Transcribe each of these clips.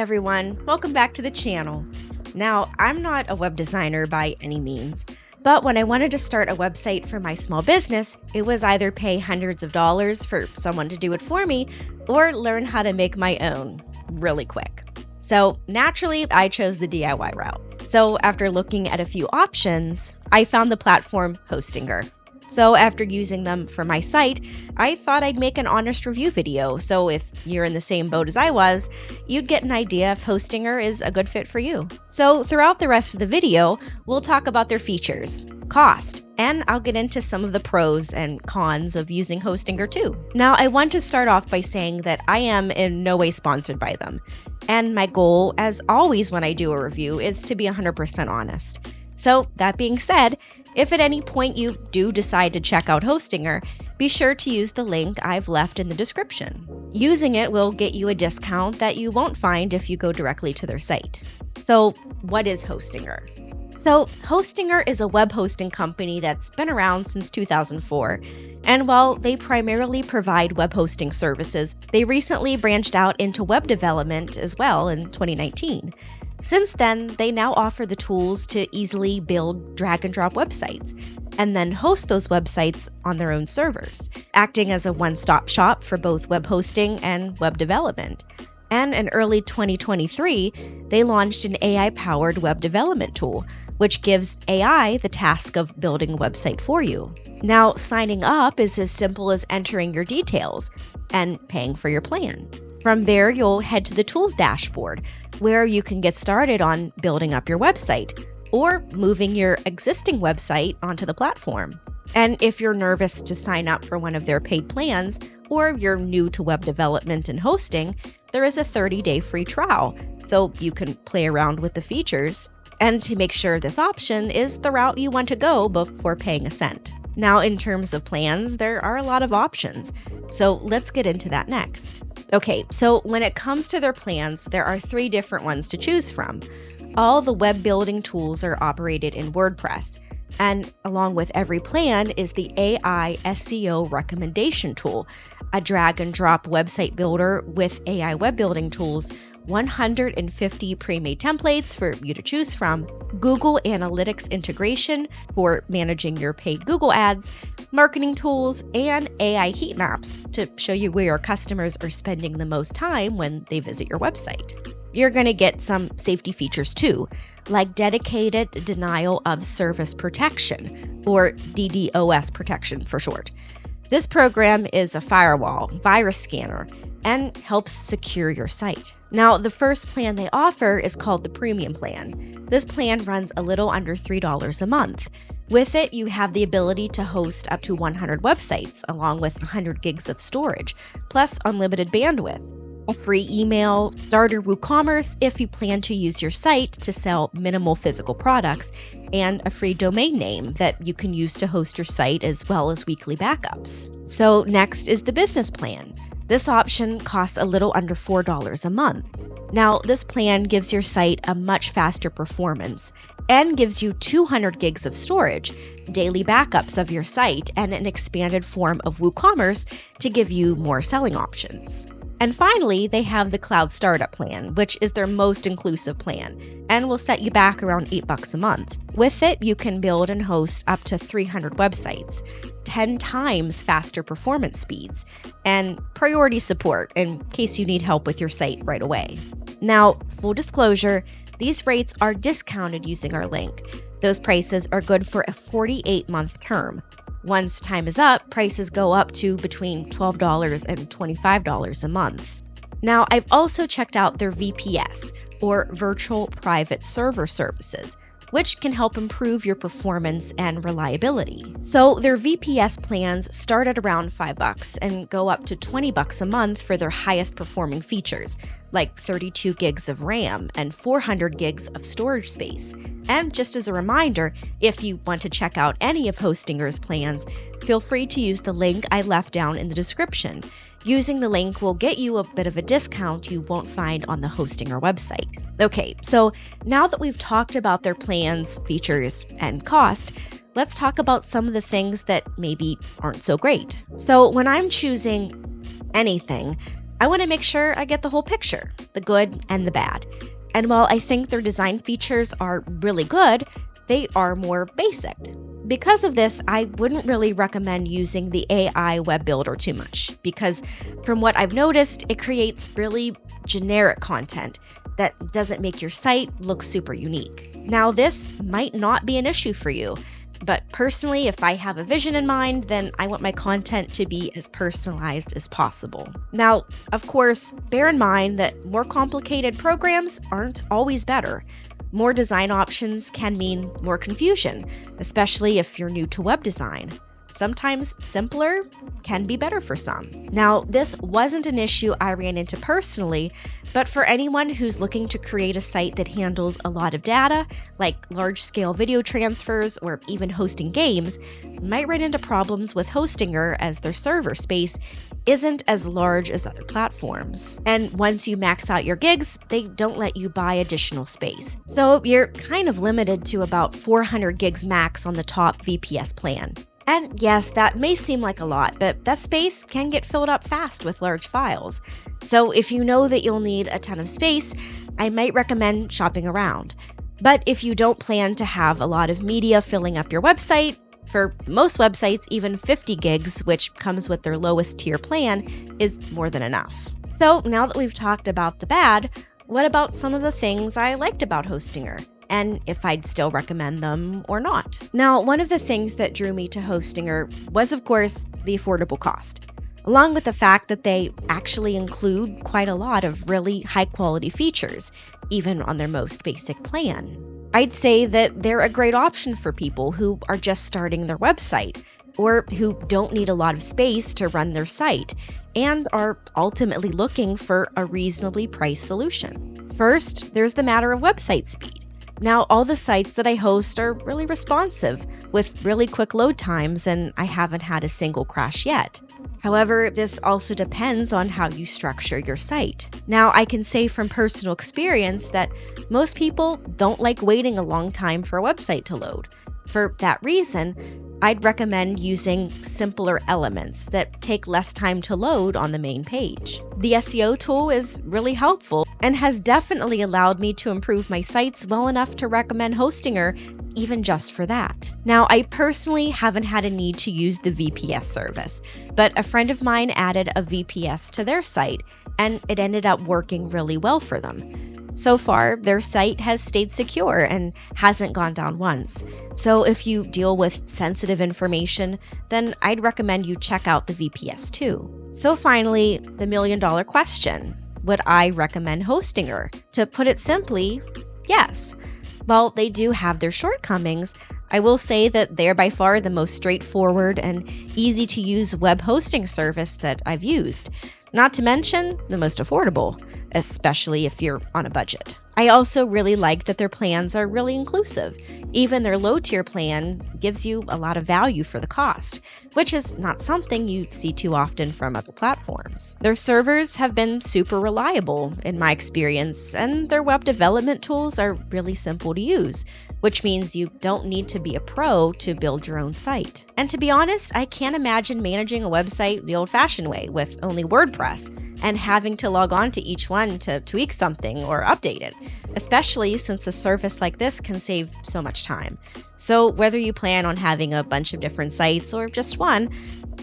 everyone, welcome back to the channel. Now, I'm not a web designer by any means, but when I wanted to start a website for my small business, it was either pay hundreds of dollars for someone to do it for me or learn how to make my own really quick. So naturally, I chose the DIY route. So after looking at a few options, I found the platform Hostinger. So after using them for my site, I thought I'd make an honest review video, so if you're in the same boat as I was, you'd get an idea if Hostinger is a good fit for you. So throughout the rest of the video, we'll talk about their features, cost, and I'll get into some of the pros and cons of using Hostinger too. Now, I want to start off by saying that I am in no way sponsored by them, and my goal, as always when I do a review, is to be 100% honest. So that being said, if at any point you do decide to check out Hostinger, be sure to use the link I've left in the description. Using it will get you a discount that you won't find if you go directly to their site. So what is Hostinger? So Hostinger is a web hosting company that's been around since 2004. And while they primarily provide web hosting services, they recently branched out into web development as well in 2019. Since then, they now offer the tools to easily build drag-and-drop websites, and then host those websites on their own servers, acting as a one-stop shop for both web hosting and web development. And in early 2023, they launched an AI-powered web development tool, which gives AI the task of building a website for you. Now, signing up is as simple as entering your details and paying for your plan. From there, you'll head to the tools dashboard, where you can get started on building up your website or moving your existing website onto the platform. And if you're nervous to sign up for one of their paid plans, or you're new to web development and hosting, there is a 30-day free trial, so you can play around with the features and to make sure this option is the route you want to go before paying a cent. Now, in terms of plans, there are a lot of options, so let's get into that next. Okay, so when it comes to their plans, there are 3 different ones to choose from. All the web building tools are operated in WordPress, and along with every plan is the AI SEO recommendation tool, a drag and drop website builder with AI web building tools, 150 pre-made templates for you to choose from, Google Analytics integration for managing your paid Google ads, marketing tools, and AI heat maps to show you where your customers are spending the most time when they visit your website. You're going to get some safety features too, like dedicated denial of service protection, or DDoS protection for short. This program is a firewall, virus scanner, and helps secure your site. Now, the first plan they offer is called the Premium Plan. This plan runs a little under $3 a month. With it, you have the ability to host up to 100 websites, along with 100 gigs of storage, plus unlimited bandwidth, a free email, starter WooCommerce if you plan to use your site to sell minimal physical products, and a free domain name that you can use to host your site as well as weekly backups. So next is the Business Plan. This option costs a little under $4 a month. Now, this plan gives your site a much faster performance and gives you 200 gigs of storage, daily backups of your site, and an expanded form of WooCommerce to give you more selling options. And finally, they have the Cloud Startup Plan, which is their most inclusive plan and will set you back around $8 a month. With it, you can build and host up to 300 websites, 10 times faster performance speeds, and priority support in case you need help with your site right away. Now, full disclosure, these rates are discounted using our link. Those prices are good for a 48-month term. Once time is up, prices go up to between $12 and $25 a month. Now, I've also checked out their VPS, or Virtual Private Server services, which can help improve your performance and reliability. So their VPS plans start at around $5 and go up to $20 a month for their highest performing features, like 32 gigs of RAM and 400 gigs of storage space. And just as a reminder, if you want to check out any of Hostinger's plans, feel free to use the link I left down in the description. Using the link will get you a bit of a discount you won't find on the Hostinger website. Okay, so now that we've talked about their plans, features, and cost, let's talk about some of the things that maybe aren't so great. So when I'm choosing anything, I want to make sure I get the whole picture, the good and the bad. And while I think their design features are really good, they are more basic. Because of this, I wouldn't really recommend using the AI web builder too much, because from what I've noticed, it creates really generic content that doesn't make your site look super unique. Now, this might not be an issue for you, but personally, if I have a vision in mind, then I want my content to be as personalized as possible. Now, of course, bear in mind that more complicated programs aren't always better. More design options can mean more confusion, especially if you're new to web design. Sometimes simpler can be better for some. Now, this wasn't an issue I ran into personally, but for anyone who's looking to create a site that handles a lot of data, like large-scale video transfers or even hosting games, might run into problems with Hostinger as their server space isn't as large as other platforms. And once you max out your gigs, they don't let you buy additional space. So you're kind of limited to about 400 gigs max on the top VPS plan. And yes, that may seem like a lot, but that space can get filled up fast with large files. So if you know that you'll need a ton of space, I might recommend shopping around. But if you don't plan to have a lot of media filling up your website, for most websites, even 50 gigs, which comes with their lowest tier plan, is more than enough. So now that we've talked about the bad, what about some of the things I liked about Hostinger? And if I'd still recommend them or not. Now, one of the things that drew me to Hostinger was, of course, the affordable cost, along with the fact that they actually include quite a lot of really high-quality features, even on their most basic plan. I'd say that they're a great option for people who are just starting their website, or who don't need a lot of space to run their site, and are ultimately looking for a reasonably priced solution. First, there's the matter of website speed. Now, all the sites that I host are really responsive, with really quick load times, and I haven't had a single crash yet. However, this also depends on how you structure your site. Now, I can say from personal experience that most people don't like waiting a long time for a website to load. For that reason, I'd recommend using simpler elements that take less time to load on the main page. The SEO tool is really helpful and has definitely allowed me to improve my sites well enough to recommend Hostinger even just for that. Now, I personally haven't had a need to use the VPS service, but a friend of mine added a VPS to their site, and it ended up working really well for them. So far, their site has stayed secure and hasn't gone down once. So if you deal with sensitive information, then I'd recommend you check out the VPS too. So finally, the million-dollar question: would I recommend Hostinger? To put it simply, yes. While they do have their shortcomings, I will say that they're by far the most straightforward and easy-to-use web hosting service that I've used. Not to mention the most affordable, especially if you're on a budget. I also really like that their plans are really inclusive. Even their low-tier plan gives you a lot of value for the cost, which is not something you see too often from other platforms. Their servers have been super reliable in my experience, and their web development tools are really simple to use, which means you don't need to be a pro to build your own site. And to be honest, I can't imagine managing a website the old-fashioned way with only WordPress and having to log on to each one to tweak something or update it, especially since a service like this can save so much time. So whether you plan on having a bunch of different sites or just one,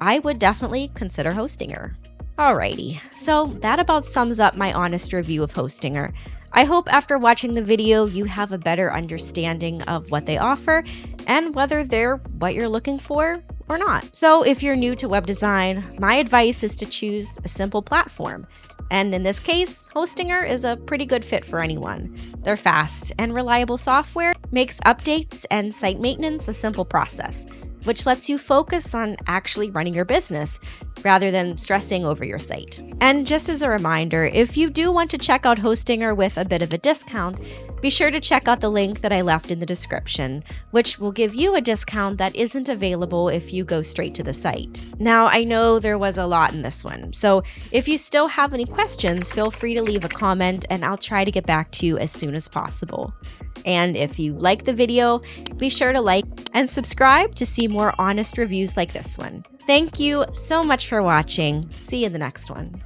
I would definitely consider Hostinger. Alrighty, so that about sums up my honest review of Hostinger. I hope after watching the video you have a better understanding of what they offer and whether they're what you're looking for or not. So if you're new to web design, my advice is to choose a simple platform. And in this case, Hostinger is a pretty good fit for anyone. Their fast and reliable software makes updates and site maintenance a simple process, which lets you focus on actually running your business rather than stressing over your site. And just as a reminder, if you do want to check out Hostinger with a bit of a discount, be sure to check out the link that I left in the description, which will give you a discount that isn't available if you go straight to the site. Now, I know there was a lot in this one, so if you still have any questions, feel free to leave a comment and I'll try to get back to you as soon as possible. And if you like the video, be sure to like and subscribe to see more honest reviews like this one. Thank you so much for watching. See you in the next one.